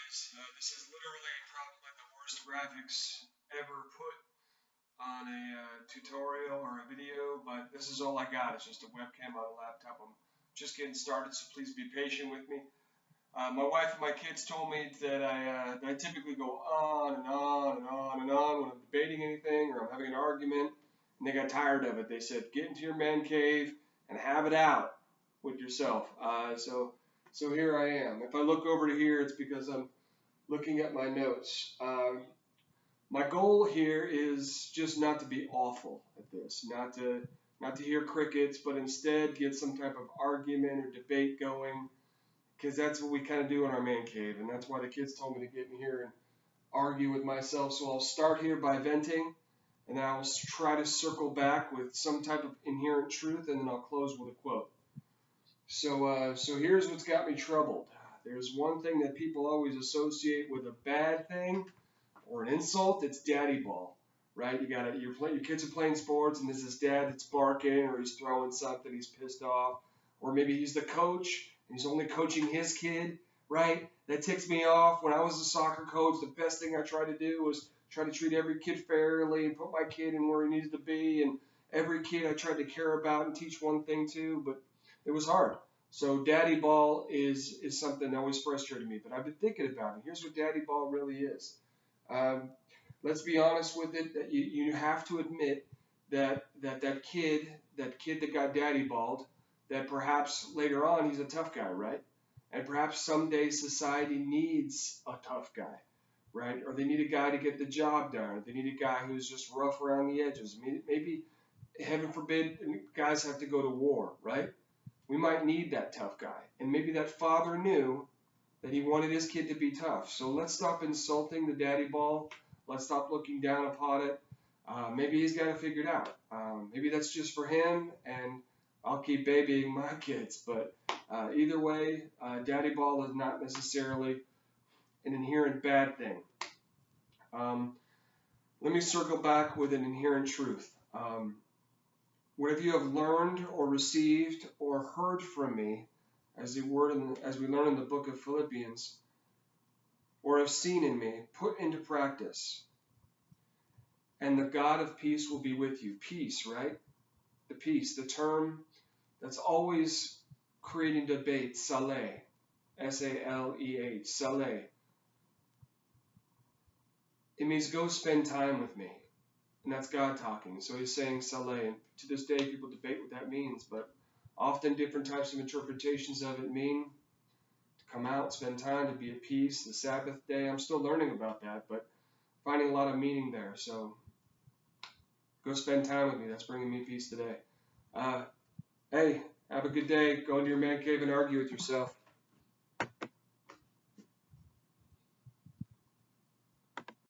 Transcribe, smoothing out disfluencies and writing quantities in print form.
guys. This is literally probably the worst graphics ever put on a tutorial or a video, but this is all I got. It's just a webcam on a laptop. I'm just getting started, so please be patient with me. My wife and my kids told me that I typically go on and on and on and on when I'm debating anything or I'm having an argument, and they got tired of it. They said, get into your man cave and have it out with yourself. So here I am. If I look over to here, it's because I'm looking at my notes. My goal here is just not to be awful at this, not to hear crickets, but instead get some type of argument or debate going, because that's what we kind of do in our man cave, and that's why the kids told me to get in here and argue with myself. So I'll start here by venting, and then I'll try to circle back with some type of inherent truth, and then I'll close with a quote. So here's what's got me troubled. There's one thing that people always associate with a bad thing or an insult. It's DaddyBall, right? Your kids are playing sports, and this is dad that's barking, or he's throwing something, he's pissed off, or maybe he's the coach and he's only coaching his kid, right? That ticks me off. When I was a soccer coach, the best thing I tried to do was try to treat every kid fairly and put my kid in where he needed to be, and every kid I tried to care about and teach one thing to, but it was hard. So DaddyBall is something that always frustrated me, but I've been thinking about it. Here's what DaddyBall really is. Let's be honest with it. That you have to admit that kid that got DaddyBalled, that perhaps later on he's a tough guy, right? And perhaps someday society needs a tough guy, right? Or they need a guy to get the job done. Or they need a guy who's just rough around the edges. Maybe, heaven forbid, guys have to go to war, right? We might need that tough guy. And maybe that father knew that he wanted his kid to be tough. So let's stop insulting the DaddyBall. Let's stop looking down upon it. Maybe he's got it figured out. Maybe that's just for him, and I'll keep babying my kids. But either way, DaddyBall is not necessarily an inherent bad thing. Let me circle back with an inherent truth. Whatever you have learned or received or heard from me, as we learn in the book of Philippians, or have seen in me, put into practice, and the God of peace will be with you. Peace, right? The peace, the term that's always creating debate, Saleh, S-A-L-E-H, Saleh. It means go spend time with me. And that's God talking. So he's saying Saleh. And to this day, people debate what that means, but often different types of interpretations of it mean to come out, spend time, to be at peace, the Sabbath day. I'm still learning about that, but finding a lot of meaning there. So go spend time with me. That's bringing me peace today. Hey, have a good day. Go into your man cave and argue with yourself.